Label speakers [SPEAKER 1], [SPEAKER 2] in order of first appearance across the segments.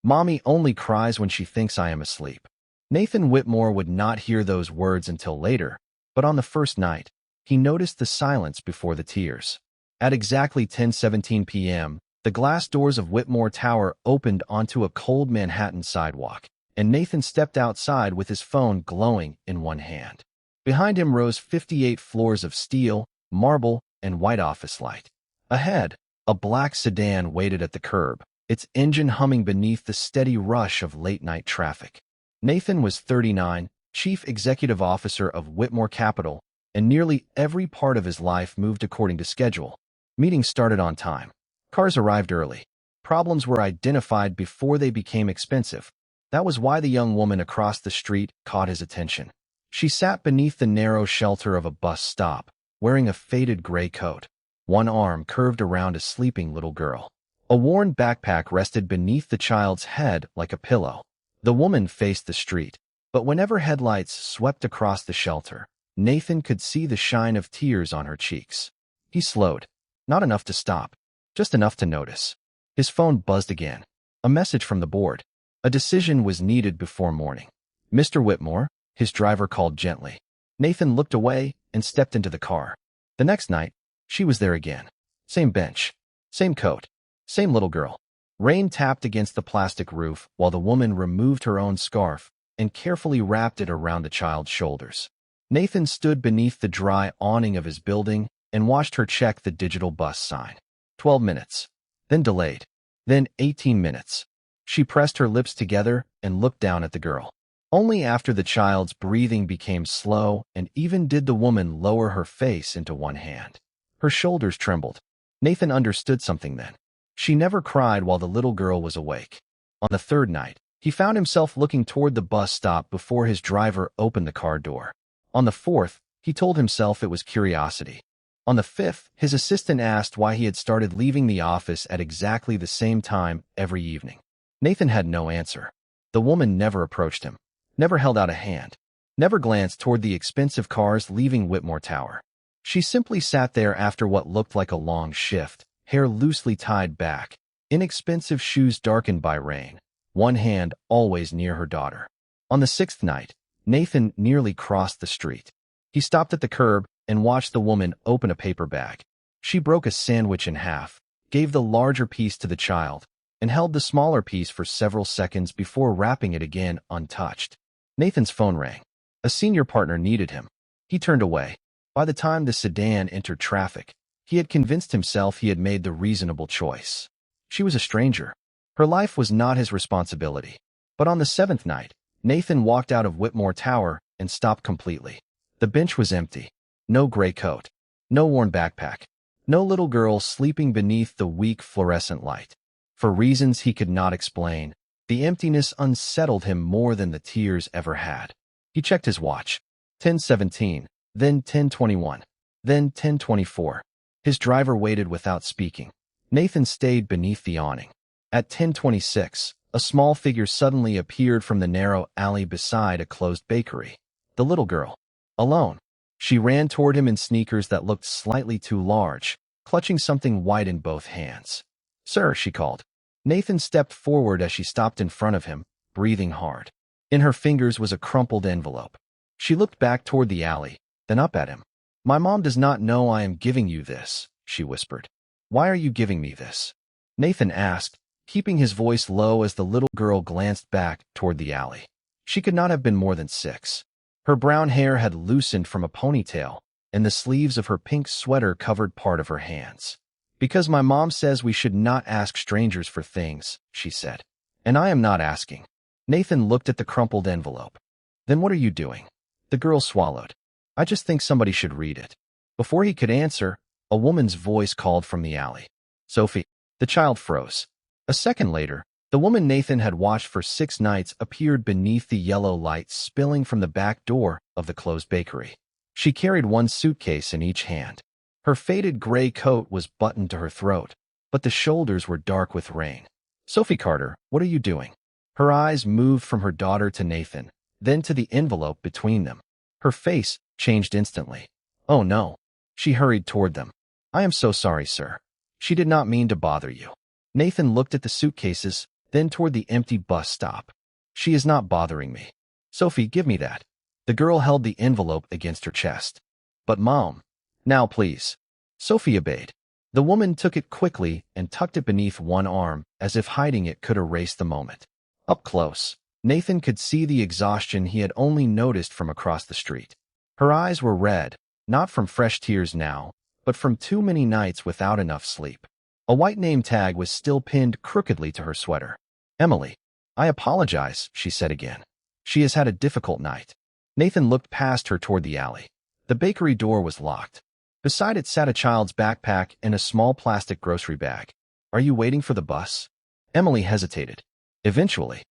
[SPEAKER 1] Mommy only cries when she thinks I am asleep. Nathan Whitmore would not hear those words until later, but on the first night, he noticed the silence before the tears. At exactly 10:17 p.m., the glass doors of Whitmore Tower opened onto a cold Manhattan sidewalk, and Nathan stepped outside with his phone glowing in one hand. Behind him rose 58 floors of steel, marble, and white office light. Ahead, a black sedan waited at the curb, its engine humming beneath the steady rush of late-night traffic. Nathan was 39, chief executive officer of Whitmore Capital, and nearly every part of his life moved according to schedule. Meetings started on time. Cars arrived early. Problems were identified before they became expensive. That was why the young woman across the street caught his attention. She sat beneath the narrow shelter of a bus stop, wearing a faded gray coat. One arm curved around a sleeping little girl. A worn backpack rested beneath the child's head like a pillow. The woman faced the street, but whenever headlights swept across the shelter, Nathan could see the shine of tears on her cheeks. He slowed. Not enough to stop, just enough to notice. His phone buzzed again. A message from the board. A decision was needed before morning. Mr. Whitmore, his driver called gently. Nathan looked away and stepped into the car. The next night, she was there again. Same bench, same coat, same little girl. Rain tapped against the plastic roof while the woman removed her own scarf and carefully wrapped it around the child's shoulders. Nathan stood beneath the dry awning of his building and watched her check the digital bus sign. 12 minutes. Then delayed. Then 18 minutes. She pressed her lips together and looked down at the girl. Only after the child's breathing became slow and even did the woman lower her face into one hand. Her shoulders trembled. Nathan understood something then. She never cried while the little girl was awake. On the third night, he found himself looking toward the bus stop before his driver opened the car door. On the fourth, he told himself it was curiosity. On the fifth, his assistant asked why he had started leaving the office at exactly the same time every evening. Nathan had no answer. The woman never approached him, never held out a hand, never glanced toward the expensive cars leaving Whitmore Tower. She simply sat there after what looked like a long shift, hair loosely tied back, inexpensive shoes darkened by rain, one hand always near her daughter. On the sixth night, Nathan nearly crossed the street. He stopped at the curb and watched the woman open a paper bag. She broke a sandwich in half, gave the larger piece to the child, and held the smaller piece for several seconds before wrapping it again untouched. Nathan's phone rang. A senior partner needed him. He turned away. By the time the sedan entered traffic, he had convinced himself he had made the reasonable choice. She was a stranger. Her life was not his responsibility. But on the seventh night, Nathan walked out of Whitmore Tower and stopped completely. The bench was empty. No gray coat. No worn backpack. No little girl sleeping beneath the weak fluorescent light. For reasons he could not explain, the emptiness unsettled him more than the tears ever had. He checked his watch. 10:17, then 10:21, then 10:24. His driver waited without speaking. Nathan stayed beneath the awning. At 10:26, a small figure suddenly appeared from the narrow alley beside a closed bakery. The little girl. Alone. She ran toward him in sneakers that looked slightly too large, clutching something white in both hands. "Sir," she called. Nathan stepped forward as she stopped in front of him, breathing hard. In her fingers was a crumpled envelope. She looked back toward the alley, then up at him. "My mom does not know I am giving you this," she whispered. "Why are you giving me this?" Nathan asked, keeping his voice low as the little girl glanced back toward the alley. She could not have been more than 6. Her brown hair had loosened from a ponytail, and the sleeves of her pink sweater covered part of her hands. "Because my mom says we should not ask strangers for things," she said. "And I am not asking." Nathan looked at the crumpled envelope. "Then what are you doing?" The girl swallowed. "I just think somebody should read it." Before he could answer, a woman's voice called from the alley. "Sophie." The child froze. A second later, the woman Nathan had watched for 6 nights appeared beneath the yellow light spilling from the back door of the closed bakery. She carried one suitcase in each hand. Her faded gray coat was buttoned to her throat, but the shoulders were dark with rain. "Sophie Carter, what are you doing?" Her eyes moved from her daughter to Nathan, then to the envelope between them. Her face changed instantly. "Oh no." She hurried toward them. "I am so sorry, sir. She did not mean to bother you." Nathan looked at the suitcases, then toward the empty bus stop. She is not bothering me. Sophie, give me that. The girl held the envelope against her chest. But Mom. Now please. Sophie obeyed. The woman took it quickly and tucked it beneath one arm, as if hiding it could erase the moment. Up close, Nathan could see the exhaustion he had only noticed from across the street. Her eyes were red, not from fresh tears now, but from too many nights without enough sleep. A white name tag was still pinned crookedly to her sweater. Emily. I apologize, she said again. She has had a difficult night. Nathan looked past her toward the alley. The bakery door was locked. Beside it sat a child's backpack and a small plastic grocery bag. Are you waiting for the bus? Emily hesitated. Eventually,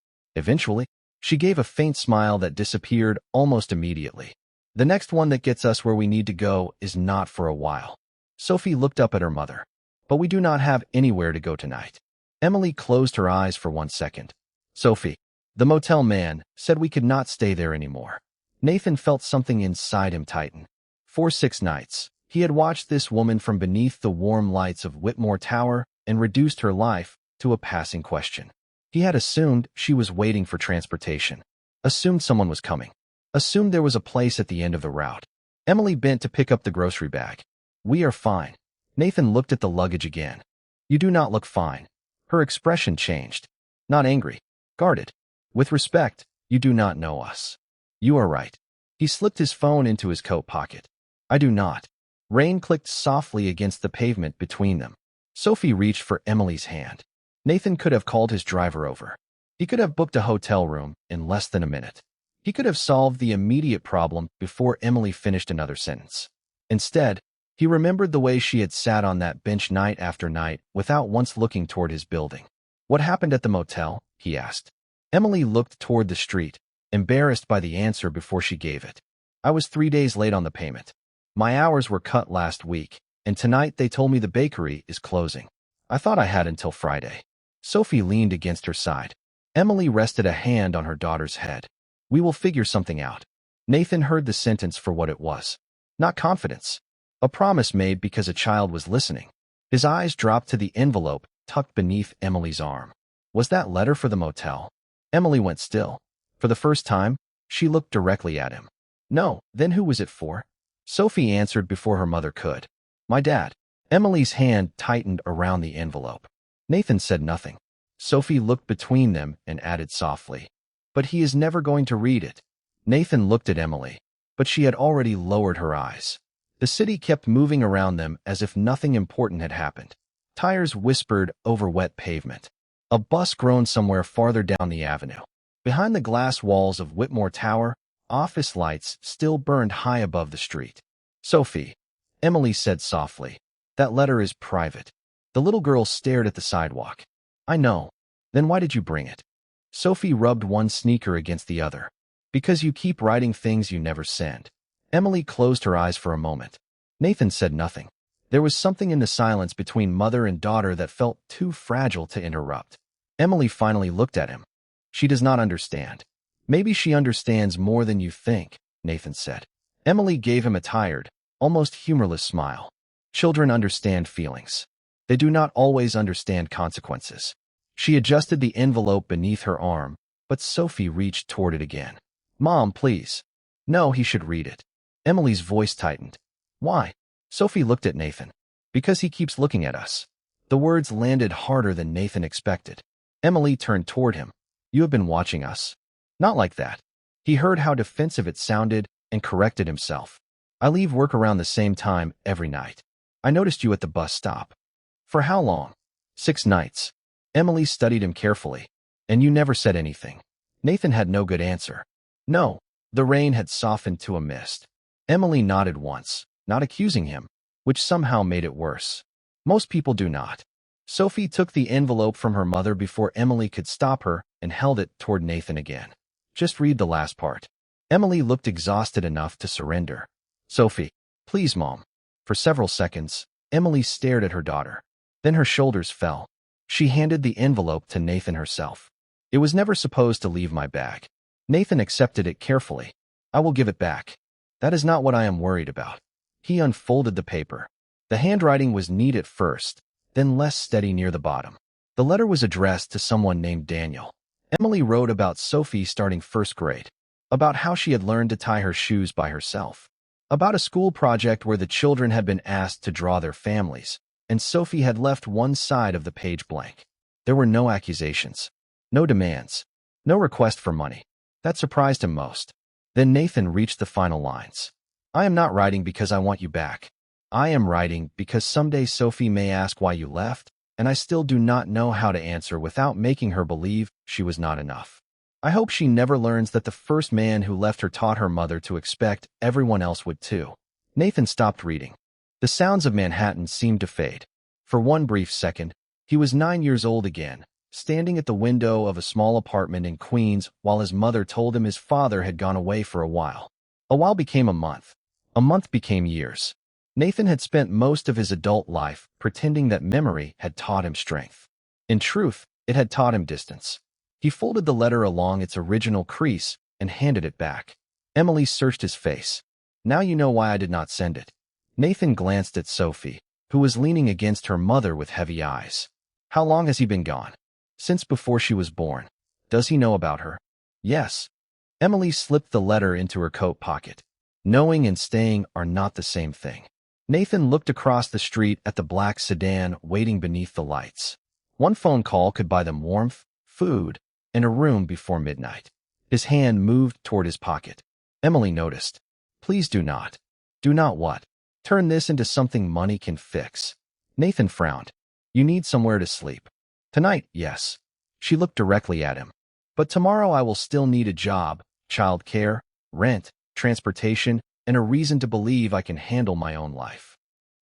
[SPEAKER 1] she gave a faint smile that disappeared almost immediately. The next one that gets us where we need to go is not for a while. Sophie looked up at her mother. But we do not have anywhere to go tonight. Emily closed her eyes for 1 second. Sophie, the motel man, said we could not stay there anymore. Nathan felt something inside him tighten. For 6 nights, he had watched this woman from beneath the warm lights of Whitmore Tower and reduced her life to a passing question. He had assumed she was waiting for transportation, assumed someone was coming, assumed there was a place at the end of the route. Emily bent to pick up the grocery bag. We are fine. Nathan looked at the luggage again. You do not look fine. Her expression changed. Not angry, guarded. With respect, you do not know us. You are right. He slipped his phone into his coat pocket. I do not. Rain clicked softly against the pavement between them. Sophie reached for Emily's hand. Nathan could have called his driver over. He could have booked a hotel room in less than a minute. He could have solved the immediate problem before Emily finished another sentence. Instead, he remembered the way she had sat on that bench night after night without once looking toward his building. What happened at the motel? He asked. Emily looked toward the street, embarrassed by the answer before she gave it. I was 3 days late on the payment. My hours were cut last week, and tonight they told me the bakery is closing. I thought I had until Friday. Sophie leaned against her side. Emily rested a hand on her daughter's head. We will figure something out. Nathan heard the sentence for what it was. Not confidence. A promise made because a child was listening. His eyes dropped to the envelope tucked beneath Emily's arm. Was that letter for the motel? Emily went still. For the first time, she looked directly at him. No, then who was it for? Sophie answered before her mother could. My dad. Emily's hand tightened around the envelope. Nathan said nothing. Sophie looked between them and added softly. But he is never going to read it. Nathan looked at Emily, but she had already lowered her eyes. The city kept moving around them as if nothing important had happened. Tires whispered over wet pavement. A bus groaned somewhere farther down the avenue. Behind the glass walls of Whitmore Tower, office lights still burned high above the street. Sophie, Emily said softly, that letter is private. The little girl stared at the sidewalk. I know. Then why did you bring it? Sophie rubbed one sneaker against the other. Because you keep writing things you never send. Emily closed her eyes for a moment. Nathan said nothing. There was something in the silence between mother and daughter that felt too fragile to interrupt. Emily finally looked at him. She does not understand. Maybe she understands more than you think, Nathan said. Emily gave him a tired, almost humorless smile. Children understand feelings. They do not always understand consequences. She adjusted the envelope beneath her arm, but Sophie reached toward it again. Mom, please. No, he should read it. Emily's voice tightened. Why? Sophie looked at Nathan. Because he keeps looking at us. The words landed harder than Nathan expected. Emily turned toward him. You have been watching us. Not like that. He heard how defensive it sounded and corrected himself. I leave work around the same time every night. I noticed you at the bus stop. For how long? 6 nights. Emily studied him carefully. And you never said anything. Nathan had no good answer. No. The rain had softened to a mist. Emily nodded once, not accusing him, which somehow made it worse. Most people do not. Sophie took the envelope from her mother before Emily could stop her and held it toward Nathan again. Just read the last part. Emily looked exhausted enough to surrender. Sophie, please, Mom. For several seconds, Emily stared at her daughter. Then her shoulders fell. She handed the envelope to Nathan herself. It was never supposed to leave my bag. Nathan accepted it carefully. I will give it back. That is not what I am worried about. He unfolded the paper. The handwriting was neat at first, then less steady near the bottom. The letter was addressed to someone named Daniel. Emily wrote about Sophie starting first grade, about how she had learned to tie her shoes by herself, about a school project where the children had been asked to draw their families, and Sophie had left one side of the page blank. There were no accusations, no demands, no request for money. That surprised him most. Then Nathan reached the final lines. I am not writing because I want you back. I am writing because someday Sophie may ask why you left, and I still do not know how to answer without making her believe she was not enough. I hope she never learns that the first man who left her taught her mother to expect everyone else would too. Nathan stopped reading. The sounds of Manhattan seemed to fade. For one brief second, he was 9 years old again, standing at the window of a small apartment in Queens while his mother told him his father had gone away for a while. A while became a month. A month became years. Nathan had spent most of his adult life pretending that memory had taught him strength. In truth, it had taught him distance. He folded the letter along its original crease and handed it back. Emily searched his face. Now you know why I did not send it. Nathan glanced at Sophie, who was leaning against her mother with heavy eyes. How long has he been gone? Since before she was born. Does he know about her? Yes. Emily slipped the letter into her coat pocket. Knowing and staying are not the same thing. Nathan looked across the street at the black sedan waiting beneath the lights. One phone call could buy them warmth, food, and a room before midnight. His hand moved toward his pocket. Emily noticed. Please do not. Do not what? Turn this into something money can fix. Nathan frowned. You need somewhere to sleep. Tonight, yes. She looked directly at him. But tomorrow I will still need a job, child care, rent, transportation, and a reason to believe I can handle my own life.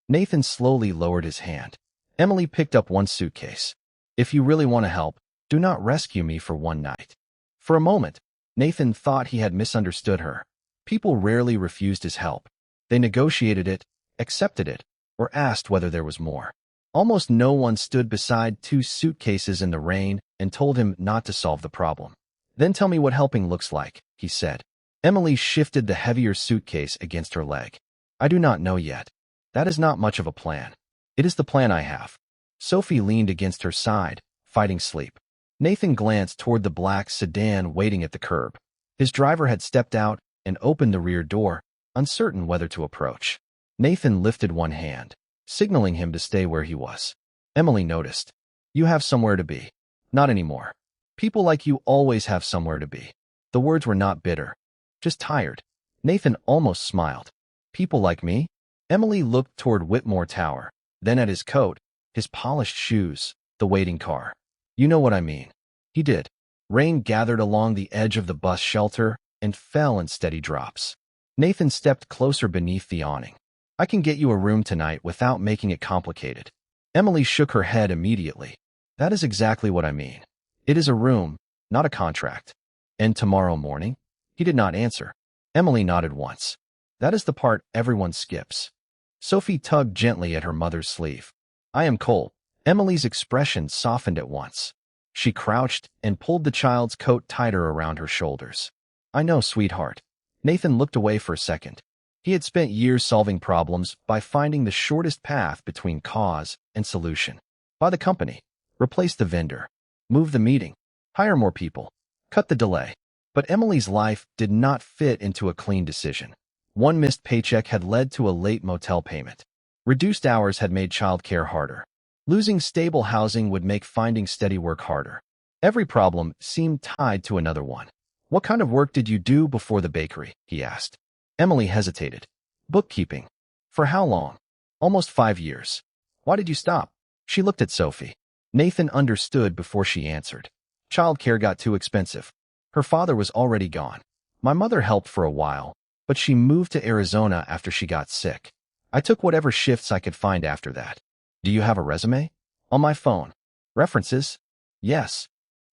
[SPEAKER 1] Nathan slowly lowered his hand. Emily picked up one suitcase. If you really want to help, do not rescue me for one night. For a moment, Nathan thought he had misunderstood her. People rarely refused his help. They negotiated it, accepted it, or asked whether there was more. Almost no one stood beside two suitcases in the rain and told him not to solve the problem. Then tell me what helping looks like, he said. Emily shifted the heavier suitcase against her leg. I do not know yet. That is not much of a plan. It is the plan I have. Sophie leaned against her side, fighting sleep. Nathan glanced toward the black sedan waiting at the curb. His driver had stepped out and opened the rear door, uncertain whether to approach. Nathan lifted one hand, signaling him to stay where he was. Emily noticed. You have somewhere to be. Not anymore. People like you always have somewhere to be. The words were not bitter, just tired. Nathan almost smiled. People like me? Emily looked toward Whitmore Tower, then at his coat, his polished shoes, the waiting car. You know what I mean. He did. Rain gathered along the edge of the bus shelter and fell in steady drops. Nathan stepped closer beneath the awning. I can get you a room tonight without making it complicated. Emily shook her head immediately. That is exactly what I mean. It is a room, not a contract. And tomorrow morning? He did not answer. Emily nodded once. That is the part everyone skips. Sophie tugged gently at her mother's sleeve. I am cold. Emily's expression softened at once. She crouched and pulled the child's coat tighter around her shoulders. I know, sweetheart. Nathan looked away for a second. He had spent years solving problems by finding the shortest path between cause and solution. Buy the company. Replace the vendor. Move the meeting. Hire more people. Cut the delay. But Emily's life did not fit into a clean decision. One missed paycheck had led to a late motel payment. Reduced hours had made childcare harder. Losing stable housing would make finding steady work harder. Every problem seemed tied to another one. What kind of work did you do before the bakery? He asked. Emily hesitated. Bookkeeping. For how long? Almost 5 years. Why did you stop? She looked at Sophie. Nathan understood before she answered. Childcare got too expensive. Her father was already gone. My mother helped for a while, but she moved to Arizona after she got sick. I took whatever shifts I could find after that. Do you have a resume? On my phone. References? Yes.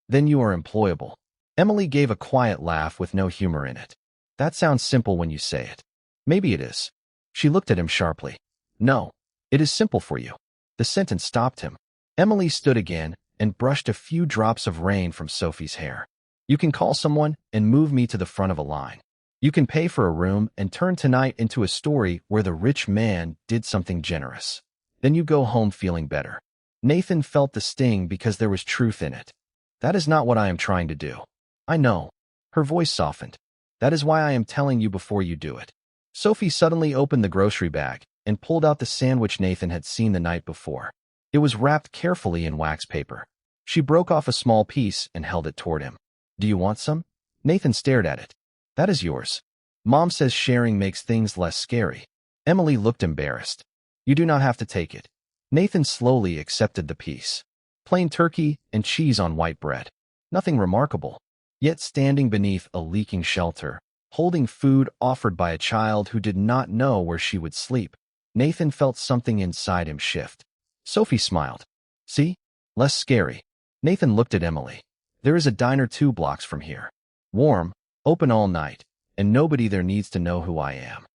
[SPEAKER 1] Then you are employable. Emily gave a quiet laugh with no humor in it. That sounds simple when you say it. Maybe it is. She looked at him sharply. No, it is simple for you. The sentence stopped him. Emily stood again and brushed a few drops of rain from Sophie's hair. You can call someone and move me to the front of a line. You can pay for a room and turn tonight into a story where the rich man did something generous. Then you go home feeling better. Nathan felt the sting because there was truth in it. That is not what I am trying to do. I know. Her voice softened. That is why I am telling you before you do it. Sophie suddenly opened the grocery bag and pulled out the sandwich Nathan had seen the night before. It was wrapped carefully in wax paper. She broke off a small piece and held it toward him. Do you want some? Nathan stared at it. That is yours. Mom says sharing makes things less scary. Emily looked embarrassed. You do not have to take it. Nathan slowly accepted the piece. Plain turkey and cheese on white bread. Nothing remarkable. Yet standing beneath a leaking shelter, holding food offered by a child who did not know where she would sleep, Nathan felt something inside him shift. Sophie smiled. See? Less scary. Nathan looked at Emily. There is a diner 2 blocks from here. Warm, open all night, and nobody there needs to know who I am.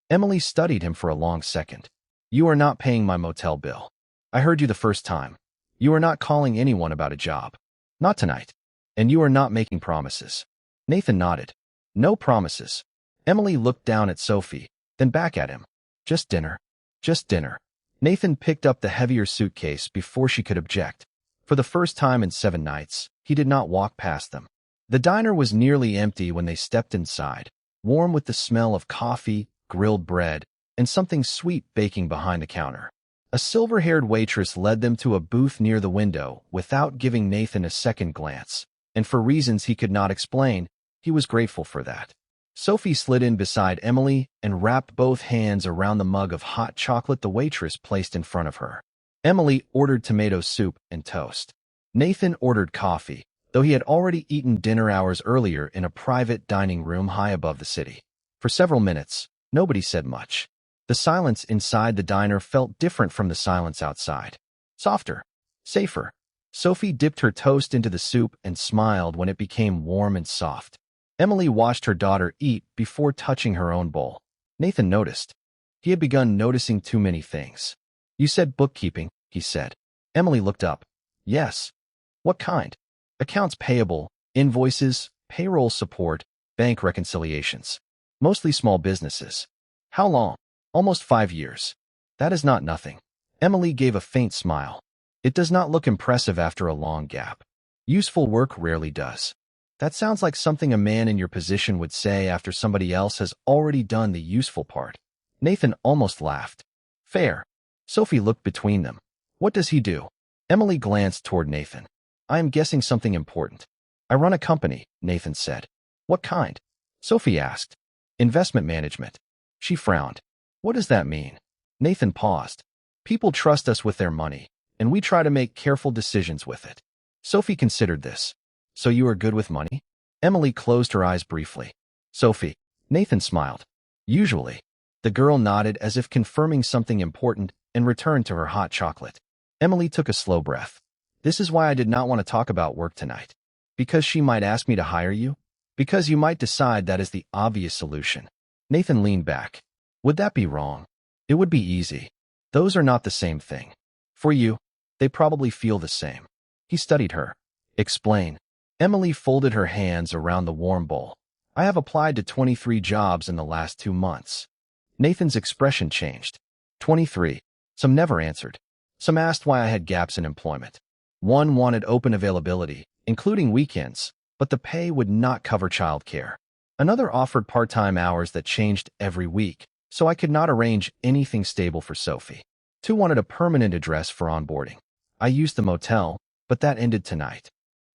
[SPEAKER 1] Emily studied him for a long second. You are not paying my motel bill. I heard you the first time. You are not calling anyone about a job. Not tonight. And you are not making promises. Nathan nodded. No promises. Emily looked down at Sophie, then back at him. Just dinner. Just dinner. Nathan picked up the heavier suitcase before she could object. For the first time in 7 nights, he did not walk past them. The diner was nearly empty when they stepped inside, warm with the smell of coffee, grilled bread, and something sweet baking behind the counter. A silver-haired waitress led them to a booth near the window without giving Nathan a second glance, and for reasons he could not explain, he was grateful for that. Sophie slid in beside Emily and wrapped both hands around the mug of hot chocolate the waitress placed in front of her. Emily ordered tomato soup and toast. Nathan ordered coffee, though he had already eaten dinner hours earlier in a private dining room high above the city. For several minutes, nobody said much. The silence inside the diner felt different from the silence outside. Softer. Safer. Sophie dipped her toast into the soup and smiled when it became warm and soft. Emily watched her daughter eat before touching her own bowl. Nathan noticed. He had begun noticing too many things. You said bookkeeping, he said. Emily looked up. Yes. What kind? Accounts payable, invoices, payroll support, bank reconciliations. Mostly small businesses. How long? Almost 5 years. That is not nothing. Emily gave a faint smile. It does not look impressive after a long gap. Useful work rarely does. That sounds like something a man in your position would say after somebody else has already done the useful part. Nathan almost laughed. Fair. Sophie looked between them. What does he do? Emily glanced toward Nathan. I am guessing something important. I run a company, Nathan said. What kind? Sophie asked. Investment management. She frowned. What does that mean? Nathan paused. People trust us with their money, and we try to make careful decisions with it. Sophie considered this. So you are good with money? Emily closed her eyes briefly. Sophie. Nathan smiled. Usually. The girl nodded as if confirming something important and returned to her hot chocolate. Emily took a slow breath. This is why I did not want to talk about work tonight. Because she might ask me to hire you? Because you might decide that is the obvious solution. Nathan leaned back. Would that be wrong? It would be easy. Those are not the same thing. For you, they probably feel the same. He studied her. Explain. Emily folded her hands around the warm bowl. I have applied to 23 jobs in the last 2 months. Nathan's expression changed. 23. Some never answered. Some asked why I had gaps in employment. One wanted open availability, including weekends, but the pay would not cover childcare. Another offered part-time hours that changed every week, so I could not arrange anything stable for Sophie. 2 wanted a permanent address for onboarding. I used the motel, but that ended tonight.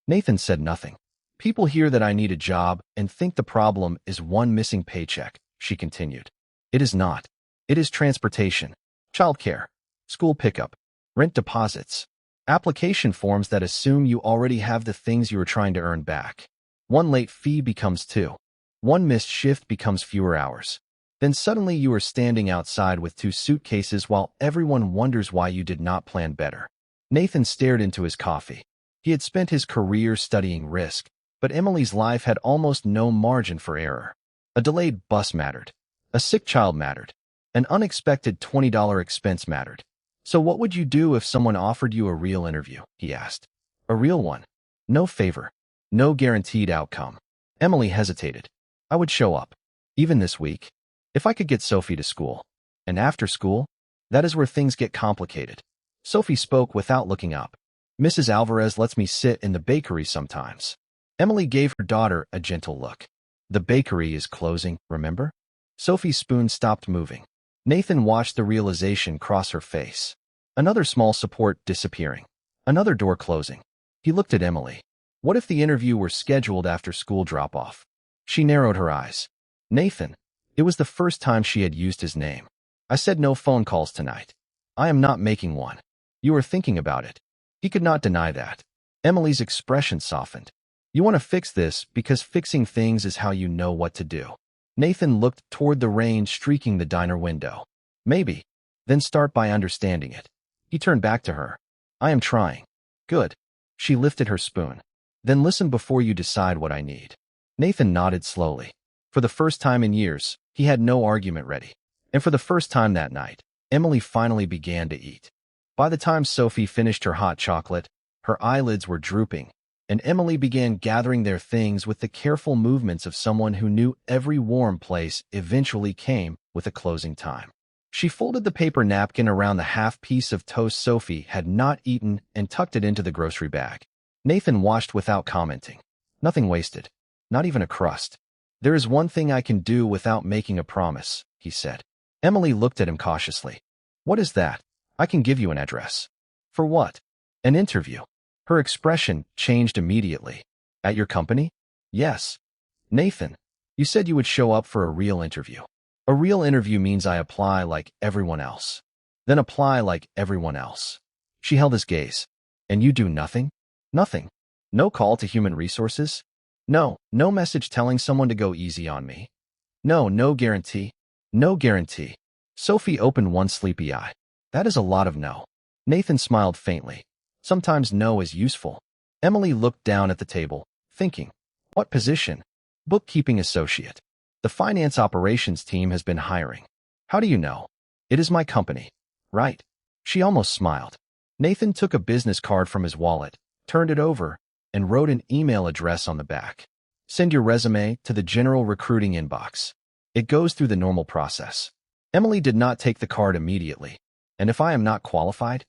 [SPEAKER 1] Nathan said nothing. People hear that I need a job and think the problem is one missing paycheck, she continued. It is not. It is transportation, childcare, school pickup, rent deposits, application forms that assume you already have the things you are trying to earn back. 1 late fee becomes 2. 1 missed shift becomes fewer hours. Then suddenly you are standing outside with 2 suitcases while everyone wonders why you did not plan better. Nathan stared into his coffee. He had spent his career studying risk, but Emily's life had almost no margin for error. A delayed bus mattered. A sick child mattered. An unexpected $20 expense mattered. So what would you do if someone offered you a real interview? He asked. A real one. No favor. No guaranteed outcome. Emily hesitated. I would show up. Even this week. If I could get Sophie to school. And after school? That is where things get complicated. Sophie spoke without looking up. Mrs. Alvarez lets me sit in the bakery sometimes. Emily gave her daughter a gentle look. The bakery is closing, remember? Sophie's spoon stopped moving. Nathan watched the realization cross her face. Another small support disappearing. Another door closing. He looked at Emily. What if the interview were scheduled after school drop-off? She narrowed her eyes. Nathan. It was the first time she had used his name. I said no phone calls tonight. I am not making one. You are thinking about it. He could not deny that. Emily's expression softened. You want to fix this because fixing things is how you know what to do. Nathan looked toward the rain streaking the diner window. Maybe. Then start by understanding it. He turned back to her. I am trying. Good. She lifted her spoon. Then listen before you decide what I need. Nathan nodded slowly. For the first time in years, he had no argument ready. And for the first time that night, Emily finally began to eat. By the time Sophie finished her hot chocolate, her eyelids were drooping, and Emily began gathering their things with the careful movements of someone who knew every warm place eventually came with a closing time. She folded the paper napkin around the half piece of toast Sophie had not eaten and tucked it into the grocery bag. Nathan watched without commenting. Nothing wasted. Not even a crust. There is one thing I can do without making a promise, he said. Emily looked at him cautiously. What is that? I can give you an address. For what? An interview. Her expression changed immediately. At your company? Yes. Nathan, you said you would show up for a real interview. A real interview means I apply like everyone else. Then apply like everyone else. She held his gaze. And you do nothing? Nothing. No call to human resources? No message telling someone to go easy on me. No guarantee. No guarantee. Sophie opened one sleepy eye. That is a lot of no. Nathan smiled faintly. Sometimes no is useful. Emily looked down at the table, thinking. What position? Bookkeeping associate. The finance operations team has been hiring. How do you know? It is my company. Right. She almost smiled. Nathan took a business card from his wallet, turned it over, and wrote an email address on the back. Send your resume to the general recruiting inbox. It goes through the normal process. Emily did not take the card immediately. And if I am not qualified,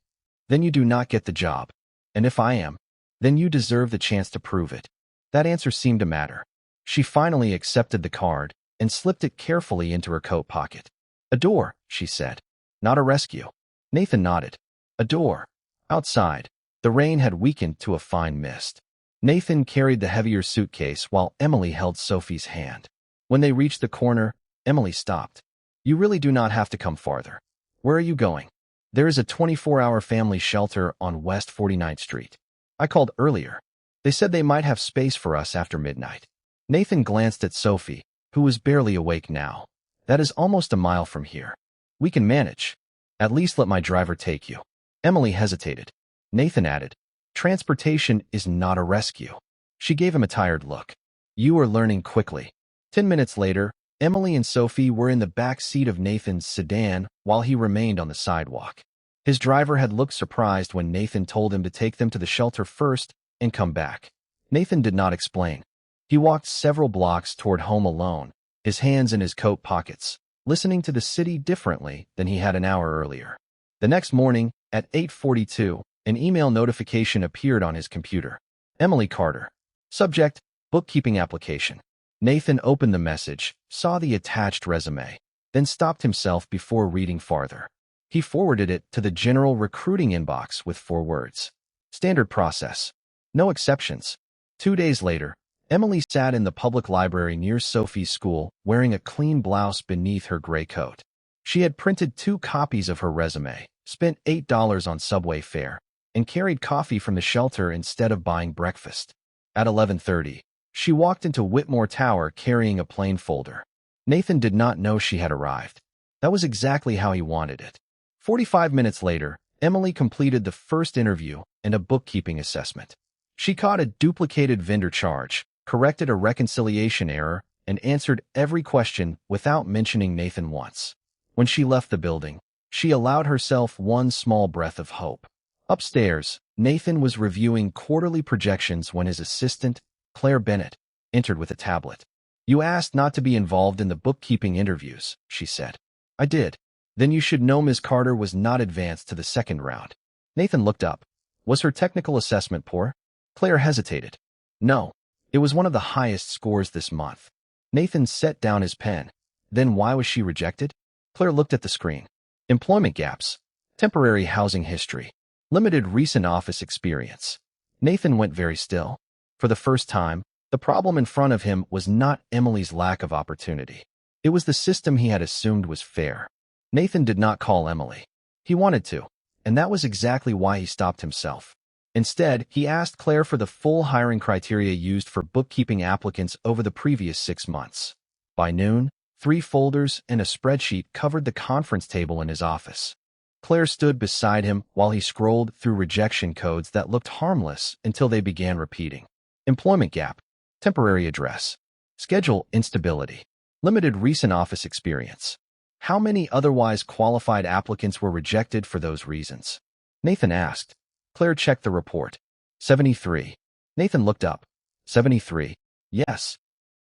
[SPEAKER 1] then you do not get the job. And if I am, then you deserve the chance to prove it. That answer seemed to matter. She finally accepted the card and slipped it carefully into her coat pocket. A door, she said. Not a rescue. Nathan nodded. A door. Outside, the rain had weakened to a fine mist. Nathan carried the heavier suitcase while Emily held Sophie's hand. When they reached the corner, Emily stopped. You really do not have to come farther. Where are you going? There is a 24-hour family shelter on West 49th Street. I called earlier. They said they might have space for us after midnight. Nathan glanced at Sophie, who was barely awake now. That is almost a mile from here. We can manage. At least let my driver take you. Emily hesitated. Nathan added, transportation is not a rescue. She gave him a tired look. You are learning quickly. 10 minutes later, Emily and Sophie were in the back seat of Nathan's sedan while he remained on the sidewalk. His driver had looked surprised when Nathan told him to take them to the shelter first and come back. Nathan did not explain. He walked several blocks toward home alone, his hands in his coat pockets, listening to the city differently than he had an hour earlier. The next morning, at 8:42, an email notification appeared on his computer. Emily Carter. Subject, bookkeeping application. Nathan opened the message, saw the attached resume, then stopped himself before reading farther. He forwarded it to the general recruiting inbox with 4 words. Standard process. No exceptions. 2 days later, Emily sat in the public library near Sophie's school, wearing a clean blouse beneath her gray coat. She had printed 2 copies of her resume, spent $8 on subway fare, and carried coffee from the shelter instead of buying breakfast. At 11:30, she walked into Whitmore Tower carrying a plain folder. Nathan did not know she had arrived. That was exactly how he wanted it. 45 minutes later, Emily completed the first interview and a bookkeeping assessment. She caught a duplicated vendor charge, corrected a reconciliation error, and answered every question without mentioning Nathan once. When she left the building, she allowed herself one small breath of hope. Upstairs, Nathan was reviewing quarterly projections when his assistant, Claire Bennett, entered with a tablet. You asked not to be involved in the bookkeeping interviews, she said. I did. Then you should know Ms. Carter was not advanced to the second round. Nathan looked up. Was her technical assessment poor? Claire hesitated. No, it was one of the highest scores this month. Nathan set down his pen. Then why was she rejected? Claire looked at the screen. Employment gaps. Temporary housing history. Limited recent office experience. Nathan went very still. For the first time, the problem in front of him was not Emily's lack of opportunity. It was the system he had assumed was fair. Nathan did not call Emily. He wanted to, and that was exactly why he stopped himself. Instead, he asked Claire for the full hiring criteria used for bookkeeping applicants over the previous 6 months. By noon, 3 folders and a spreadsheet covered the conference table in his office. Claire stood beside him while he scrolled through rejection codes that looked harmless until they began repeating. Employment gap. Temporary address. Schedule instability. Limited recent office experience. How many otherwise qualified applicants were rejected for those reasons? Nathan asked. Claire checked the report. 73. Nathan looked up. 73. Yes.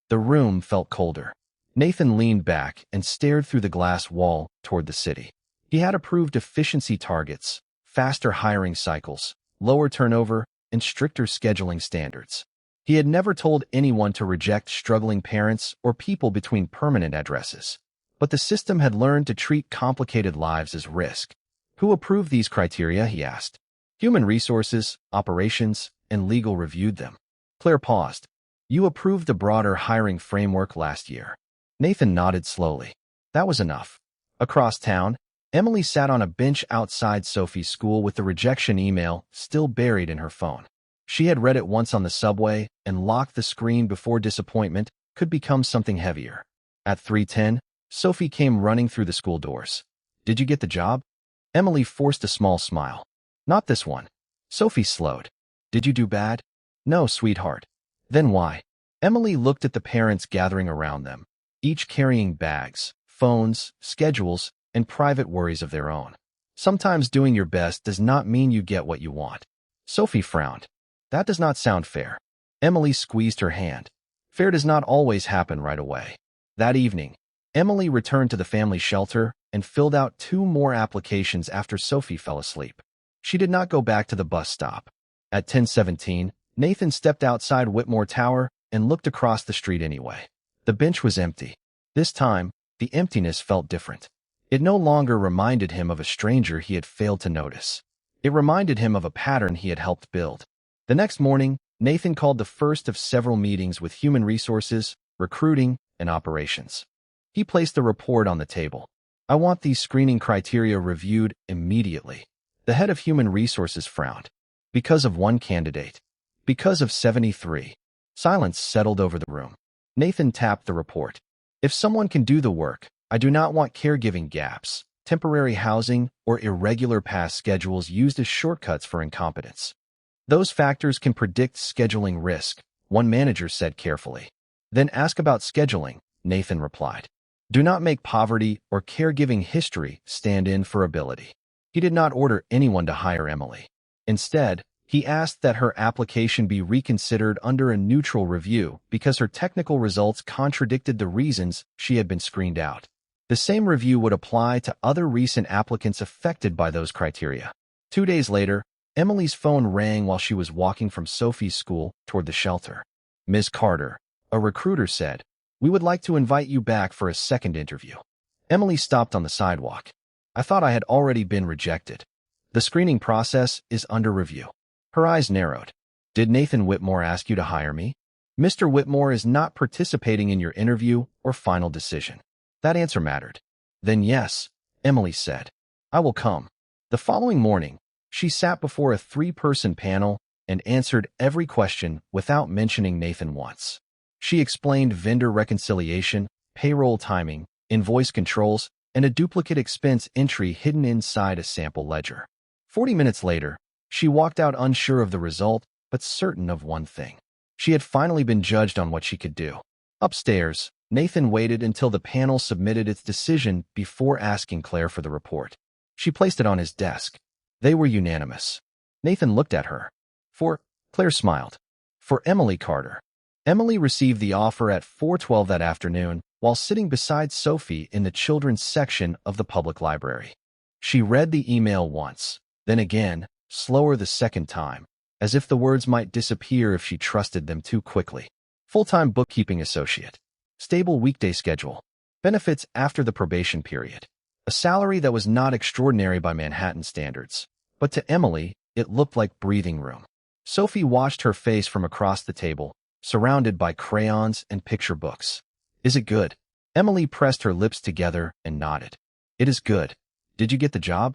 [SPEAKER 1] The room felt colder. Nathan leaned back and stared through the glass wall toward the city. He had approved efficiency targets, faster hiring cycles, lower turnover, and stricter scheduling standards. He had never told anyone to reject struggling parents or people between permanent addresses. But the system had learned to treat complicated lives as risk. Who approved these criteria, he asked. Human Resources, Operations, and Legal reviewed them. Claire paused. You approved the broader hiring framework last year. Nathan nodded slowly. That was enough. Across town, Emily sat on a bench outside Sophie's school with the rejection email still buried in her phone. She had read it once on the subway and locked the screen before disappointment could become something heavier. At 3:10, Sophie came running through the school doors. Did you get the job? Emily forced a small smile. Not this one. Sophie slowed. Did you do bad? No, sweetheart. Then why? Emily looked at the parents gathering around them, each carrying bags, phones, schedules, and private worries of their own. Sometimes doing your best does not mean you get what you want. Sophie frowned. That does not sound fair. Emily squeezed her hand. Fair does not always happen right away. That evening, Emily returned to the family shelter and filled out 2 more applications after Sophie fell asleep. She did not go back to the bus stop. At 10:17, Nathan stepped outside Whitmore Tower and looked across the street anyway. The bench was empty. This time, the emptiness felt different. It no longer reminded him of a stranger he had failed to notice. It reminded him of a pattern he had helped build. The next morning, Nathan called the first of several meetings with Human Resources, Recruiting, and Operations. He placed the report on the table. I want these screening criteria reviewed immediately. The head of Human Resources frowned. Because of one candidate. Because of 73. Silence settled over the room. Nathan tapped the report. If someone can do the work, I do not want caregiving gaps, temporary housing, or irregular past schedules used as shortcuts for incompetence. Those factors can predict scheduling risk, one manager said carefully. Then ask about scheduling, Nathan replied. Do not make poverty or caregiving history stand in for ability. He did not order anyone to hire Emily. Instead, he asked that her application be reconsidered under a neutral review because her technical results contradicted the reasons she had been screened out. The same review would apply to other recent applicants affected by those criteria. 2 days later, Emily's phone rang while she was walking from Sophie's school toward the shelter. Ms. Carter, a recruiter said, we would like to invite you back for a second interview. Emily stopped on the sidewalk. I thought I had already been rejected. The screening process is under review. Her eyes narrowed. Did Nathan Whitmore ask you to hire me? Mr. Whitmore is not participating in your interview or final decision. That answer mattered. Then yes, Emily said. I will come. The following morning, she sat before a 3-person panel and answered every question without mentioning Nathan once. She explained vendor reconciliation, payroll timing, invoice controls, and a duplicate expense entry hidden inside a sample ledger. 40 minutes later, she walked out unsure of the result, but certain of one thing. She had finally been judged on what she could do. Upstairs, Nathan waited until the panel submitted its decision before asking Claire for the report. She placed it on his desk. They were unanimous. Nathan looked at her. Claire smiled. For Emily Carter. Emily received the offer at 4:12 that afternoon while sitting beside Sophie in the children's section of the public library. She read the email once, then again, slower the second time, as if the words might disappear if she trusted them too quickly. Full-time bookkeeping associate. Stable weekday schedule. Benefits after the probation period. A salary that was not extraordinary by Manhattan standards, but to Emily, it looked like breathing room. Sophie watched her face from across the table, surrounded by crayons and picture books. Is it good? Emily pressed her lips together and nodded. It is good. Did you get the job?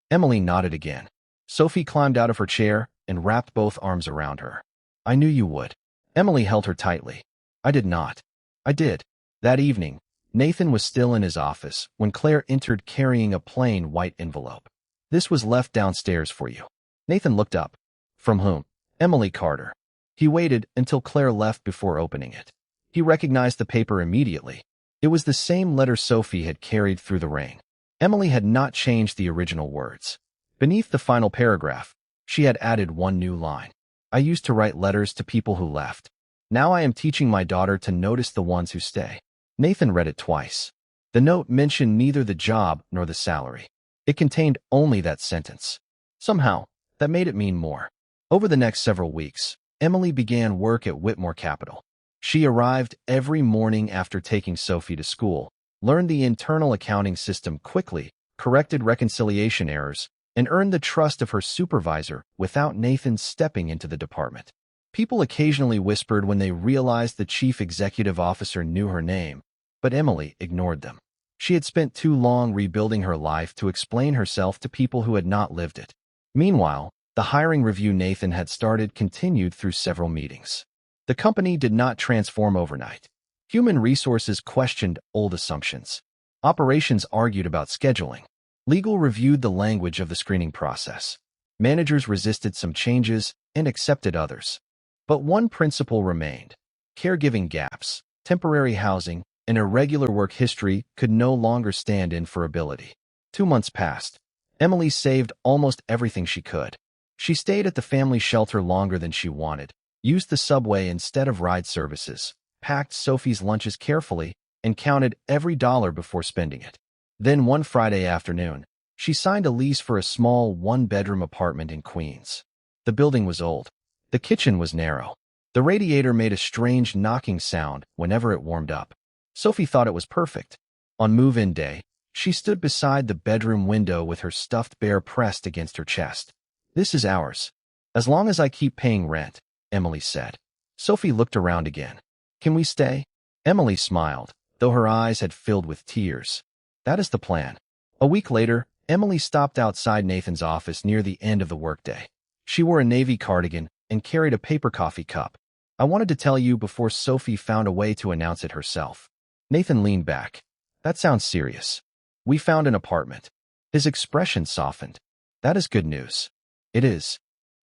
[SPEAKER 1] Emily nodded again. Sophie climbed out of her chair and wrapped both arms around her. I knew you would. Emily held her tightly. I did not. I did. That evening, Nathan was still in his office when Claire entered carrying a plain white envelope. This was left downstairs for you. Nathan looked up. From whom? Emily Carter. He waited until Claire left before opening it. He recognized the paper immediately. It was the same letter Sophie had carried through the rain. Emily had not changed the original words. Beneath the final paragraph, she had added one new line. I used to write letters to people who left. Now I am teaching my daughter to notice the ones who stay. Nathan read it twice. The note mentioned neither the job nor the salary. It contained only that sentence. Somehow, that made it mean more. Over the next several weeks, Emily began work at Whitmore Capital. She arrived every morning after taking Sophie to school, learned the internal accounting system quickly, corrected reconciliation errors, and earned the trust of her supervisor without Nathan stepping into the department. People occasionally whispered when they realized the chief executive officer knew her name, but Emily ignored them. She had spent too long rebuilding her life to explain herself to people who had not lived it. Meanwhile, the hiring review Nathan had started continued through several meetings. The company did not transform overnight. Human resources questioned old assumptions. Operations argued about scheduling. Legal reviewed the language of the screening process. Managers resisted some changes and accepted others. But one principle remained. Caregiving gaps, temporary housing, and irregular work history could no longer stand in for ability. 2 months passed. Emily saved almost everything she could. She stayed at the family shelter longer than she wanted, used the subway instead of ride services, packed Sophie's lunches carefully, and counted every dollar before spending it. Then one Friday afternoon, she signed a lease for a small one-bedroom apartment in Queens. The building was old. The kitchen was narrow. The radiator made a strange knocking sound whenever it warmed up. Sophie thought it was perfect. On move-in day, she stood beside the bedroom window with her stuffed bear pressed against her chest. This is ours. As long as I keep paying rent, Emily said. Sophie looked around again. Can we stay? Emily smiled, though her eyes had filled with tears. That is the plan. A week later, Emily stopped outside Nathan's office near the end of the workday. She wore a navy cardigan and carried a paper coffee cup. I wanted to tell you before Sophie found a way to announce it herself. Nathan leaned back. That sounds serious. We found an apartment. His expression softened. That is good news. It is.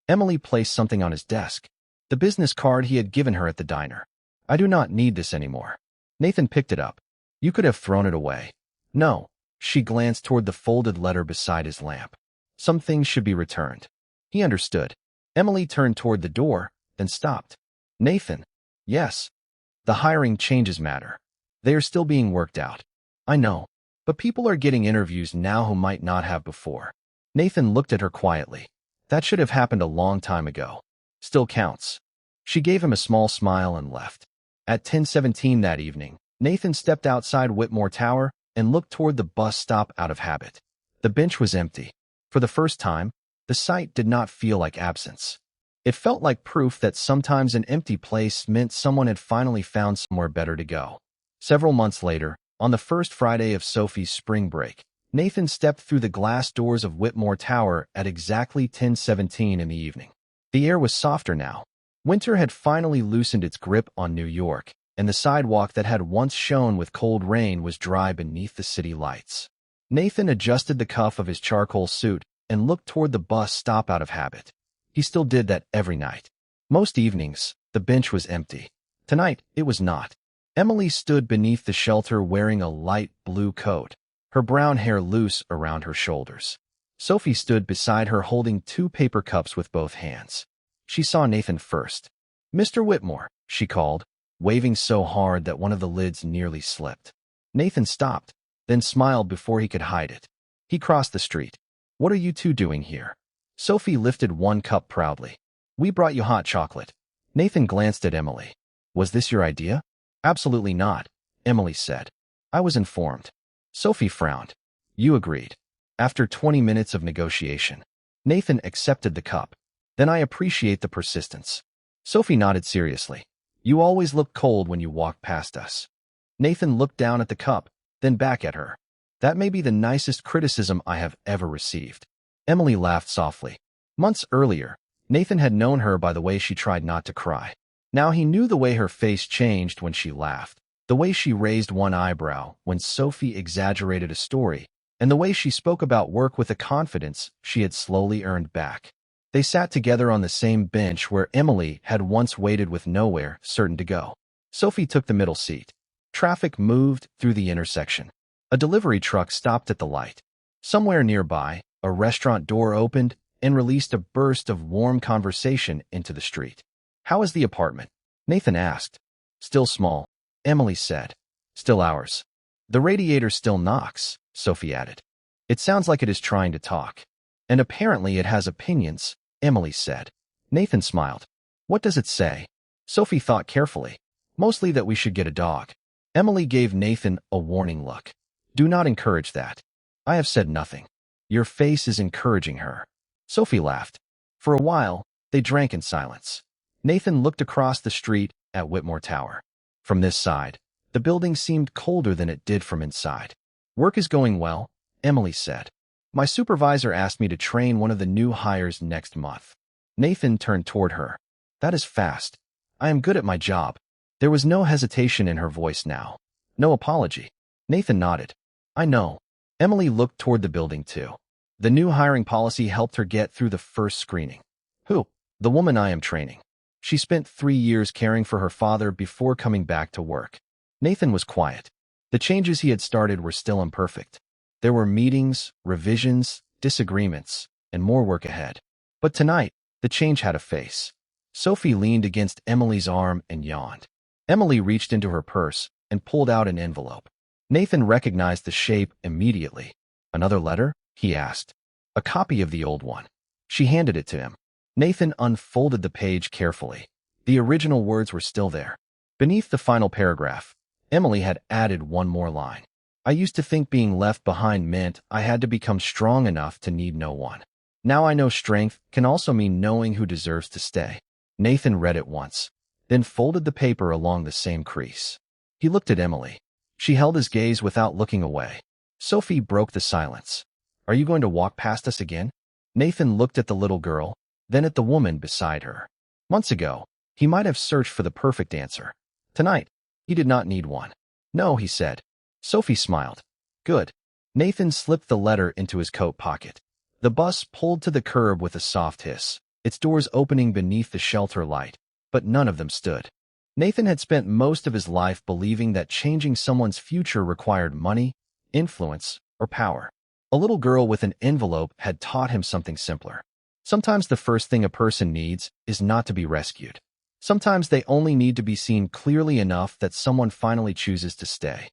[SPEAKER 1] Emily placed something on his desk. The business card he had given her at the diner. I do not need this anymore. Nathan picked it up. You could have thrown it away. No. She glanced toward the folded letter beside his lamp. Some things should be returned. He understood. Emily turned toward the door, then stopped. Nathan. Yes. The hiring changes matter. They are still being worked out. I know. But people are getting interviews now who might not have before. Nathan looked at her quietly. That should have happened a long time ago. Still counts. She gave him a small smile and left. At 10:17 that evening, Nathan stepped outside Whitmore Tower and looked toward the bus stop out of habit. The bench was empty. For the first time, the sight did not feel like absence. It felt like proof that sometimes an empty place meant someone had finally found somewhere better to go. Several months later, on the first Friday of Sophie's spring break, Nathan stepped through the glass doors of Whitmore Tower at exactly 10:17 in the evening. The air was softer now. Winter had finally loosened its grip on New York, and the sidewalk that had once shone with cold rain was dry beneath the city lights. Nathan adjusted the cuff of his charcoal suit and looked toward the bus stop out of habit. He still did that every night. Most evenings, the bench was empty. Tonight, it was not. Emily stood beneath the shelter wearing a light blue coat, her brown hair loose around her shoulders. Sophie stood beside her holding 2 paper cups with both hands. She saw Nathan first. Mr. Whitmore, she called, waving so hard that one of the lids nearly slipped. Nathan stopped, then smiled before he could hide it. He crossed the street. What are you two doing here? Sophie lifted one cup proudly. We brought you hot chocolate. Nathan glanced at Emily. Was this your idea? Absolutely not, Emily said. I was informed. Sophie frowned. You agreed. After 20 minutes of negotiation, Nathan accepted the cup. Then I appreciate the persistence. Sophie nodded seriously. You always look cold when you walk past us. Nathan looked down at the cup, then back at her. That may be the nicest criticism I have ever received. Emily laughed softly. Months earlier, Nathan had known her by the way she tried not to cry. Now he knew the way her face changed when she laughed, the way she raised one eyebrow when Sophie exaggerated a story, and the way she spoke about work with a confidence she had slowly earned back. They sat together on the same bench where Emily had once waited with nowhere certain to go. Sophie took the middle seat. Traffic moved through the intersection. A delivery truck stopped at the light. Somewhere nearby, a restaurant door opened and released a burst of warm conversation into the street. How is the apartment? Nathan asked. Still small, Emily said. Still ours. The radiator still knocks, Sophie added. It sounds like it is trying to talk. And apparently it has opinions, Emily said. Nathan smiled. What does it say? Sophie thought carefully. Mostly that we should get a dog. Emily gave Nathan a warning look. Do not encourage that. I have said nothing. Your face is encouraging her. Sophie laughed. For a while, they drank in silence. Nathan looked across the street at Whitmore Tower. From this side, the building seemed colder than it did from inside. Work is going well, Emily said. My supervisor asked me to train one of the new hires next month. Nathan turned toward her. That is fast. I am good at my job. There was no hesitation in her voice now. No apology. Nathan nodded. I know. Emily looked toward the building too. The new hiring policy helped her get through the first screening. Who? The woman I am training. She spent 3 years caring for her father before coming back to work. Nathan was quiet. The changes he had started were still imperfect. There were meetings, revisions, disagreements, and more work ahead. But tonight, the change had a face. Sophie leaned against Emily's arm and yawned. Emily reached into her purse and pulled out an envelope. Nathan recognized the shape immediately. Another letter? He asked. A copy of the old one. She handed it to him. Nathan unfolded the page carefully. The original words were still there. Beneath the final paragraph, Emily had added one more line. I used to think being left behind meant I had to become strong enough to need no one. Now I know strength can also mean knowing who deserves to stay. Nathan read it once, then folded the paper along the same crease. He looked at Emily. She held his gaze without looking away. Sophie broke the silence. Are you going to walk past us again? Nathan looked at the little girl, then at the woman beside her. Months ago, he might have searched for the perfect answer. Tonight, he did not need one. No, he said. Sophie smiled. Good. Nathan slipped the letter into his coat pocket. The bus pulled to the curb with a soft hiss, its doors opening beneath the shelter light, but none of them stood. Nathan had spent most of his life believing that changing someone's future required money, influence, or power. A little girl with an envelope had taught him something simpler. Sometimes the first thing a person needs is not to be rescued. Sometimes they only need to be seen clearly enough that someone finally chooses to stay.